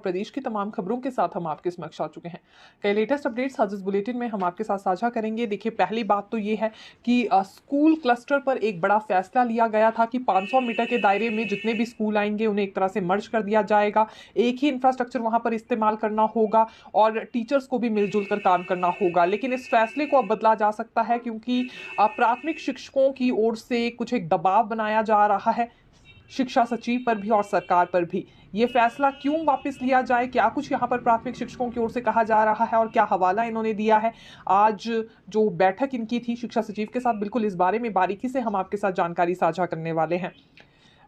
प्रदेश की तमाम खबरों के साथ हम आपके समक्ष आ चुके हैं। कई लेटेस्ट अपडेट्स आज इस बुलेटिन में हम आपके साथ साझा करेंगे। देखिए, पहली बात तो ये है कि स्कूल क्लस्टर पर एक बड़ा फैसला लिया गया था कि 500 मीटर के दायरे में जितने भी स्कूल आएंगे उन्हें एक तरह से मर्ज कर दिया जाएगा। एक ही इंफ्रास्ट्रक्चर वहां पर इस्तेमाल करना होगा और टीचर्स को भी मिलजुल कर काम करना होगा। लेकिन इस फैसले को अब बदला जा सकता है क्योंकि प्राथमिक शिक्षकों की ओर से कुछ एक दबाव बनाया जा रहा है शिक्षा सचिव पर भी और सरकार पर भी। ये फैसला क्यों वापस लिया जाए, क्या कुछ यहाँ पर प्राथमिक शिक्षकों की ओर से कहा जा रहा है और क्या हवाला इन्होंने दिया है। आज जो बैठक इनकी थी शिक्षा सचिव के साथ, बिल्कुल इस बारे में बारीकी से हम आपके साथ जानकारी साझा करने वाले हैं।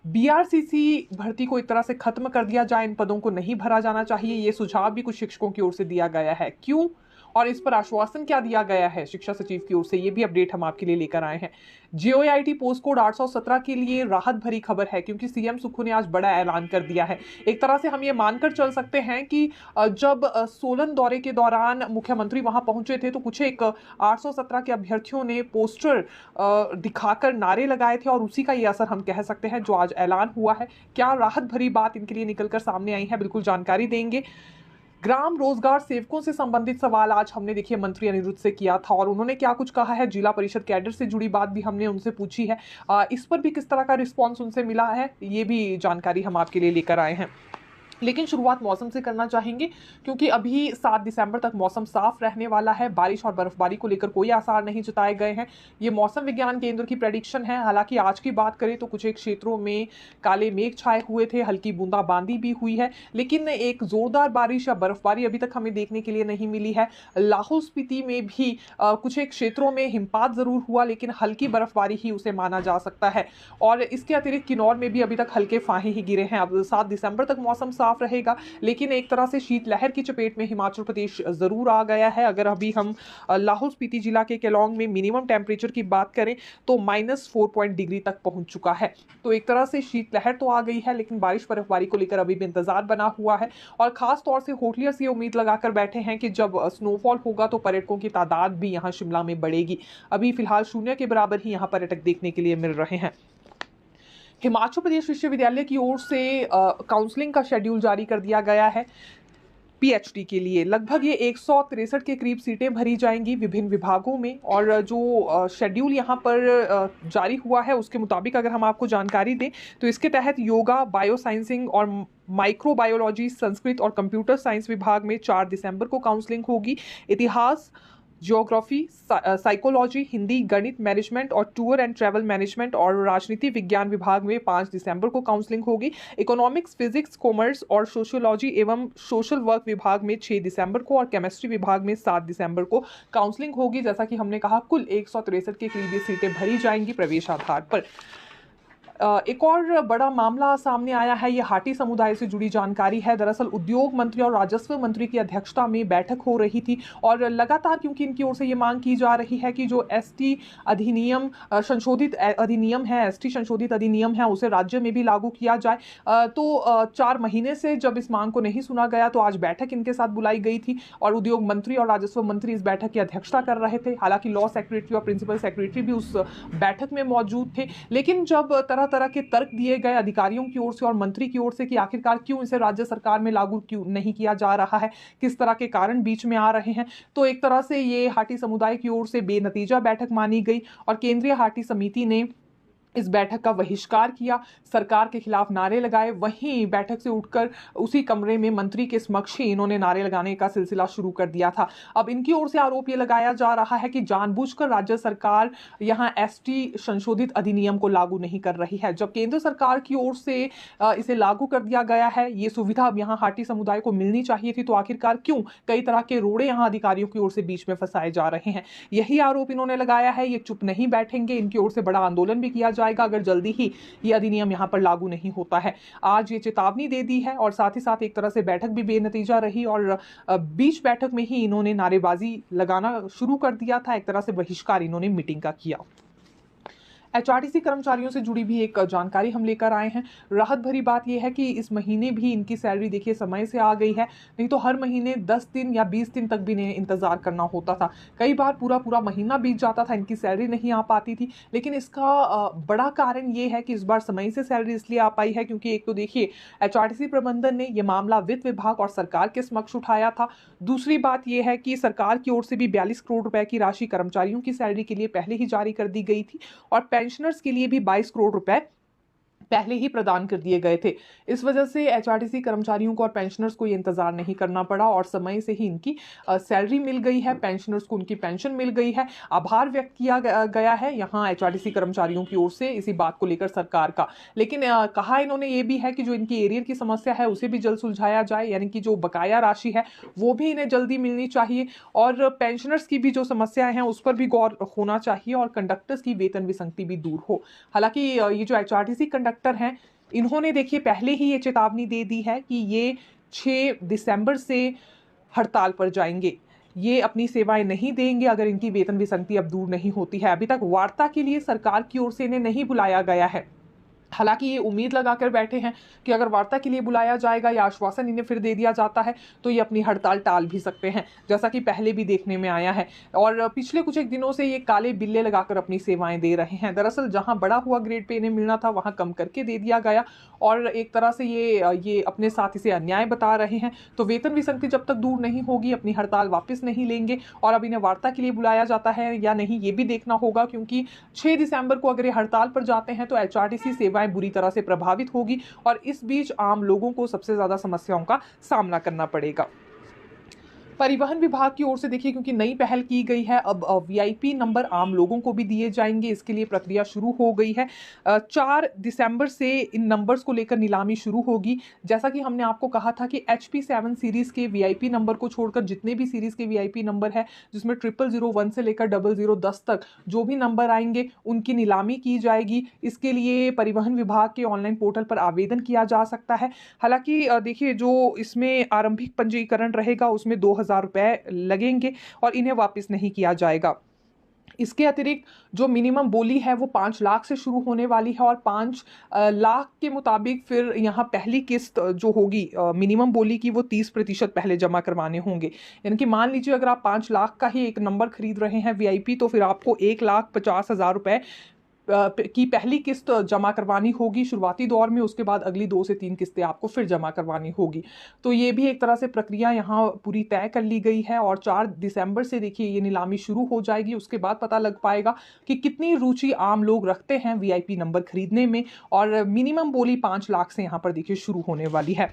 बीआरसीसी भर्ती को एक तरह से खत्म कर दिया जाए, इन पदों को नहीं भरा जाना चाहिए, ये सुझाव भी कुछ शिक्षकों की ओर से दिया गया है। क्यों और इस पर आश्वासन क्या दिया गया है शिक्षा सचिव की ओर से, ये भी अपडेट हम आपके लिए लेकर आए हैं। जीओआईटी पोस्ट कोड 817 के लिए राहत भरी खबर है क्योंकि सीएम सुक्खू ने आज बड़ा ऐलान कर दिया है। एक तरह से हम ये मानकर चल सकते हैं कि जब सोलन दौरे के दौरान मुख्यमंत्री वहां पहुंचे थे तो कुछ एक 817 के अभ्यर्थियों ने पोस्टर दिखाकर नारे लगाए थे और उसी का ये असर हम कह सकते हैं जो आज ऐलान हुआ है। क्या राहत भरी बात इनके लिए निकलकर सामने आई है, बिल्कुल जानकारी देंगे। ग्राम रोजगार सेवकों से संबंधित सवाल आज हमने देखिए मंत्री अनिरुद्ध से किया था और उन्होंने क्या कुछ कहा है, जिला परिषद कैडर से जुड़ी बात भी हमने उनसे पूछी है। इस पर भी किस तरह का रिस्पॉन्स उनसे मिला है, ये भी जानकारी हम आपके लिए लेकर आए हैं। लेकिन शुरुआत मौसम से करना चाहेंगे क्योंकि अभी 7 दिसंबर तक मौसम साफ रहने वाला है। बारिश और बर्फबारी को लेकर कोई आसार नहीं जताए गए हैं। ये मौसम विज्ञान केंद्र की प्रेडिक्शन है। हालांकि आज की बात करें तो कुछ एक क्षेत्रों में काले मेघ छाए हुए थे, हल्की बूंदाबांदी भी हुई है, लेकिन एक जोरदार बारिश या बर्फबारी अभी तक हमें देखने के लिए नहीं मिली है। लाहौल स्पीति में भी कुछ एक क्षेत्रों में हिमपात जरूर हुआ, लेकिन हल्की बर्फबारी ही उसे माना जा सकता है। और इसके अतिरिक्त किन्नौर में भी अभी तक हल्के फाहे ही गिरे हैं। अब 7 दिसंबर तक मौसम साफ रहेगा, लेकिन एक तरह से शीतलहर की चपेट में हिमाचल प्रदेश जरूर आ गया है। अगर अभी हम लाहौल स्पीति जिला के केलोंग में मिनिमम टेम्परेचर की बात करें तो -4 डिग्री तक पहुंच चुका है। तो एक तरह से शीतलहर तो आ गई है, लेकिन बारिश बर्फबारी को लेकर अभी भी इंतजार बना हुआ है। और खास तौर से होटलियर्स ये उम्मीद लगाकर बैठे हैं कि जब स्नोफॉल होगा तो पर्यटकों की तादाद भी यहाँ शिमला में बढ़ेगी। अभी फिलहाल 0 के बराबर ही यहाँ पर्यटक देखने के लिए मिल रहे हैं। हिमाचल प्रदेश विश्वविद्यालय की ओर से काउंसलिंग का शेड्यूल जारी कर दिया गया है। पीएचडी के लिए लगभग ये 163 के करीब सीटें भरी जाएंगी विभिन्न विभागों में। और जो शेड्यूल यहाँ पर जारी हुआ है उसके मुताबिक अगर हम आपको जानकारी दें तो इसके तहत योगा, बायोसाइंसिंग और माइक्रोबायोलॉजी, संस्कृत और कंप्यूटर साइंस विभाग में 4 दिसंबर को काउंसलिंग होगी। इतिहास, ज्योग्राफी, साइकोलॉजी, हिंदी, गणित, मैनेजमेंट और टूर एंड ट्रैवल मैनेजमेंट और राजनीति विज्ञान विभाग में 5 दिसंबर को काउंसलिंग होगी। इकोनॉमिक्स, फिजिक्स, कॉमर्स और सोशियोलॉजी एवं सोशल वर्क विभाग में 6 दिसंबर को और केमिस्ट्री विभाग में 7 दिसंबर को काउंसलिंग होगी। जैसा कि हमने कहा, कुल 163 के करीब ये सीटें भरी जाएंगी प्रवेश आधार पर। एक और बड़ा मामला सामने आया है, ये हाटी समुदाय से जुड़ी जानकारी है। दरअसल उद्योग मंत्री और राजस्व मंत्री की अध्यक्षता में बैठक हो रही थी और लगातार क्योंकि इनकी ओर से ये मांग की जा रही है कि जो एसटी अधिनियम संशोधित अधिनियम है, एसटी संशोधित अधिनियम है, उसे राज्य में भी लागू किया जाए। तो 4 महीने से जब इस मांग को नहीं सुना गया तो आज बैठक इनके साथ बुलाई गई थी और उद्योग मंत्री और राजस्व मंत्री इस बैठक की अध्यक्षता कर रहे थे। हालांकि लॉ सेक्रेटरी और प्रिंसिपल सेक्रेटरी भी उस बैठक में मौजूद थे। लेकिन जब तरह तरह के तर्क दिए गए अधिकारियों की ओर से और मंत्री की ओर से कि आखिरकार क्यों इसे राज्य सरकार में लागू क्यों नहीं किया जा रहा है, किस तरह के कारण बीच में आ रहे हैं, तो एक तरह से ये हाटी समुदाय की ओर से बेनतीजा बैठक मानी गई और केंद्रीय हाटी समिति ने इस बैठक का बहिष्कार किया, सरकार के खिलाफ नारे लगाए। वहीं बैठक से उठकर उसी कमरे में मंत्री के समक्ष ही इन्होंने नारे लगाने का सिलसिला शुरू कर दिया था। अब इनकी ओर से आरोप ये लगाया जा रहा है कि जानबूझकर राज्य सरकार यहां एसटी संशोधित अधिनियम को लागू नहीं कर रही है। जब केंद्र सरकार की ओर से इसे लागू कर दिया गया है, ये सुविधा अब यहाँ हाटी समुदाय को मिलनी चाहिए थी, तो आखिरकार क्यों कई तरह के रोड़े यहाँ अधिकारियों की ओर से बीच में फंसाए जा रहे हैं, यही आरोप इन्होंने लगाया है। ये चुप नहीं बैठेंगे, इनकी ओर से बड़ा आंदोलन भी किया जाएगा अगर जल्दी ही ये अधिनियम यहां पर लागू नहीं होता है। आज ये चेतावनी दे दी है और साथ ही साथ एक तरह से बैठक भी बेनतीजा रही और बीच बैठक में ही इन्होंने नारेबाजी लगाना शुरू कर दिया था। एक तरह से बहिष्कार इन्होंने मीटिंग का किया। एचआरटीसी कर्मचारियों से जुड़ी भी एक जानकारी हम लेकर आए हैं। राहत भरी बात यह है कि इस महीने भी इनकी सैलरी देखिए समय से आ गई है, नहीं तो हर महीने 10 दिन या 20 दिन तक भी इन्हें इंतजार करना होता था। कई बार पूरा पूरा महीना बीत जाता था, इनकी सैलरी नहीं आ पाती थी। लेकिन इसका बड़ा कारण ये है कि इस बार समय से सैलरी इसलिए आ पाई है क्योंकि एक तो देखिए एचआरटीसी प्रबंधन ने ये मामला वित्त विभाग और सरकार के समक्ष उठाया था। दूसरी बात यह है कि सरकार की ओर से भी 42 करोड़ रुपए की राशि कर्मचारियों की सैलरी के लिए पहले ही जारी कर दी गई थी और पेंशनर्स के लिए भी 22 करोड़ रुपए पहले ही प्रदान कर दिए गए थे। इस वजह से एचआरटीसी कर्मचारियों को और पेंशनर्स को ये इंतजार नहीं करना पड़ा और समय से ही इनकी सैलरी मिल गई है, पेंशनर्स को उनकी पेंशन मिल गई है। आभार व्यक्त किया गया है यहाँ एचआरटीसी कर्मचारियों की ओर से इसी बात को लेकर सरकार का। लेकिन कहा इन्होंने ये भी है कि जो इनकी एरियर की समस्या है उसे भी जल्द सुलझाया जाए, यानी कि जो बकाया राशि है वो भी इन्हें जल्दी मिलनी चाहिए और पेंशनर्स की भी जो समस्याएं हैं उस पर भी गौर होना चाहिए और कंडक्टर्स की वेतन विसंगति भी दूर हो। हालांकि ये जो एचआरटीसी कंडक्टर हैं, इन्होंने देखिए पहले ही ये चेतावनी दे दी है कि ये 6 दिसंबर से हड़ताल पर जाएंगे। ये अपनी सेवाएं नहीं देंगे अगर इनकी वेतन विसंगति अब दूर नहीं होती है। अभी तक वार्ता के लिए सरकार की ओर से इन्हें नहीं बुलाया गया है। हालांकि ये उम्मीद लगाकर बैठे हैं कि अगर वार्ता के लिए बुलाया जाएगा या आश्वासन इन्हें फिर दे दिया जाता है तो ये अपनी हड़ताल टाल भी सकते हैं, जैसा कि पहले भी देखने में आया है। और पिछले कुछ एक दिनों से ये काले बिल्ले लगाकर अपनी सेवाएं दे रहे हैं। दरअसल जहां बड़ा हुआ ग्रेड पे इन्हें मिलना था वहां कम करके दे दिया गया और एक तरह से ये अपने साथ इसे अन्याय बता रहे हैं। तो वेतन विसंगति जब तक दूर नहीं होगी अपनी हड़ताल वापस नहीं लेंगे और अब इन्हें वार्ता के लिए बुलाया जाता है या नहीं ये भी देखना होगा, क्योंकि 6 दिसंबर को अगर ये हड़ताल पर जाते हैं तो एचआरटीसी सेवाएं बुरी तरह से प्रभावित होगी और इस बीच आम लोगों को सबसे ज्यादा समस्याओं का सामना करना पड़ेगा। परिवहन विभाग की ओर से देखिए क्योंकि नई पहल की गई है, अब वीआईपी नंबर आम लोगों को भी दिए जाएंगे। इसके लिए प्रक्रिया शुरू हो गई है। 4 दिसंबर से इन नंबर्स को लेकर नीलामी शुरू होगी। जैसा कि हमने आपको कहा था कि HP7 सीरीज के वीआईपी नंबर को छोड़कर जितने भी सीरीज के वीआईपी नंबर है, जिसमें 0001 से लेकर 0010 तक जो भी नंबर आएंगे उनकी नीलामी की जाएगी। इसके लिए परिवहन विभाग के ऑनलाइन पोर्टल पर आवेदन किया जा सकता है। हालांकि देखिए जो इसमें आरंभिक पंजीकरण रहेगा उसमें 2000 रुपए लगेंगे और इन्हें वापस नहीं किया जाएगा। इसके अतिरिक्त जो मिनिमम बोली है वो 5 लाख से शुरू होने वाली है और 5 लाख के मुताबिक फिर यहाँ पहली किस्त जो होगी मिनिमम बोली की वो 30% पहले जमा करवाने होंगे। यानी कि मान लीजिए अगर आप 5 लाख का ही एक नंबर खरीद रहे हैं वीआईपी तो फिर आपको 1,50,000 रुपए की पहली किस्त जमा करवानी होगी शुरुआती दौर में। उसके बाद अगली 2 से 3 किस्तें आपको फिर जमा करवानी होगी। तो ये भी एक तरह से प्रक्रिया यहाँ पूरी तय कर ली गई है और 4 दिसंबर से देखिए ये नीलामी शुरू हो जाएगी। उसके बाद पता लग पाएगा कि कितनी रुचि आम लोग रखते हैं वीआईपी नंबर खरीदने में और मिनिमम बोली 5 लाख से यहाँ पर देखिए शुरू होने वाली है।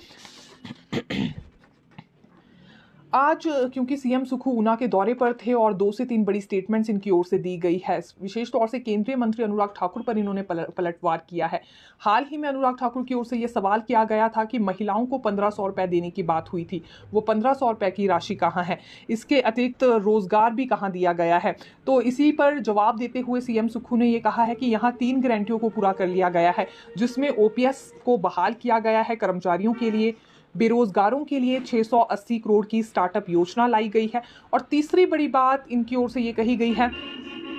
आज क्योंकि सीएम सुखू ऊना के दौरे पर थे और 2 से 3 बड़ी स्टेटमेंट्स इनकी ओर से दी गई है। विशेष तौर से केंद्रीय मंत्री अनुराग ठाकुर पर इन्होंने पलटवार किया है। हाल ही में अनुराग ठाकुर की ओर से यह सवाल किया गया था कि महिलाओं को 1500 रुपए देने की बात हुई थी, वो 1500 रुपए की राशि कहाँ है, इसके अतिरिक्त रोजगार भी कहाँ दिया गया है। तो इसी पर जवाब देते हुए सीएम सुखू ने यह कहा है कि यहाँ 3 गारंटियों को पूरा कर लिया गया है, जिसमें ओपीएस को बहाल किया गया है कर्मचारियों के लिए, बेरोजगारों के लिए 680 करोड़ की स्टार्टअप योजना लाई गई है और तीसरी बड़ी बात इनकी ओर से ये कही गई है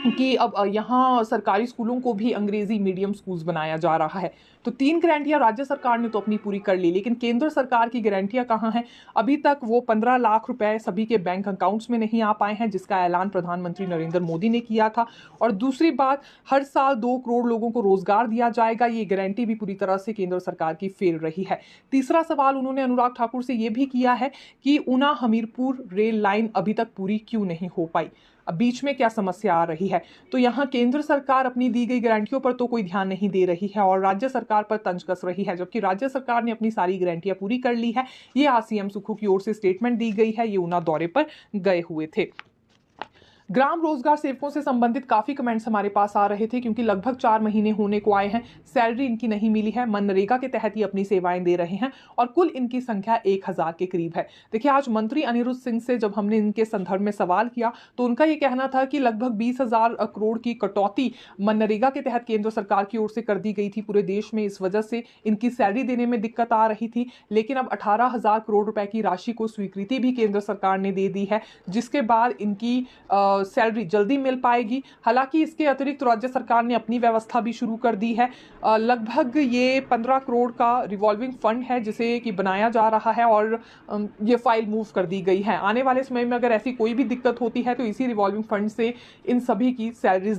कि अब यहाँ सरकारी स्कूलों को भी अंग्रेजी मीडियम स्कूल्स बनाया जा रहा है। तो 3 गारंटियां राज्य सरकार ने तो अपनी पूरी कर ली, लेकिन केंद्र सरकार की गारंटियां कहाँ हैं? अभी तक वो 15 लाख रुपए सभी के बैंक अकाउंट्स में नहीं आ पाए हैं, जिसका ऐलान प्रधानमंत्री नरेंद्र मोदी ने किया था। और दूसरी बात, हर साल 2 करोड़ लोगों को रोजगार दिया जाएगा, ये गारंटी भी पूरी तरह से केंद्र सरकार की फेल रही है। तीसरा सवाल उन्होंने अनुराग ठाकुर से ये भी किया है कि ऊना हमीरपुर रेल लाइन अभी तक पूरी क्यों नहीं हो पाई, अब बीच में क्या समस्या आ रही है। तो यहाँ केंद्र सरकार अपनी दी गई गारंटियों पर तो कोई ध्यान नहीं दे रही है और राज्य सरकार पर तंज कस रही है, जबकि राज्य सरकार ने अपनी सारी गारंटियां पूरी कर ली है। ये आज सीएम सुखू की ओर से स्टेटमेंट दी गई है। ये ऊना दौरे पर गए हुए थे। ग्राम रोजगार सेवकों से संबंधित काफी कमेंट्स हमारे पास आ रहे थे, क्योंकि लगभग 4 महीने होने को आए हैं, सैलरी इनकी नहीं मिली है। मनरेगा के तहत ही अपनी सेवाएं दे रहे हैं और कुल इनकी संख्या 1000 के करीब है। देखिए आज मंत्री अनिरुद्ध सिंह से जब हमने इनके संदर्भ में सवाल किया तो उनका ये कहना था कि लगभग 20,000 करोड़ की कटौती मनरेगा के तहत केंद्र सरकार की ओर से कर दी गई थी पूरे देश में, इस वजह से इनकी सैलरी देने में दिक्कत आ रही थी। लेकिन अब 18,000 करोड़ रुपए की राशि को स्वीकृति भी केंद्र सरकार ने दे दी है, जिसके बाद इनकी सैलरी जल्दी मिल पाएगी। हालांकि इसके अतिरिक्त राज्य सरकार ने अपनी व्यवस्था भी शुरू कर दी है। लगभग ये 15 करोड़ का रिवॉल्विंग फंड है जिसे कि बनाया जा रहा है और ये फाइल मूव कर दी गई है। आने वाले समय में अगर ऐसी कोई भी दिक्कत होती है तो इसी रिवॉल्विंग फंड से इन सभी की सैलरीज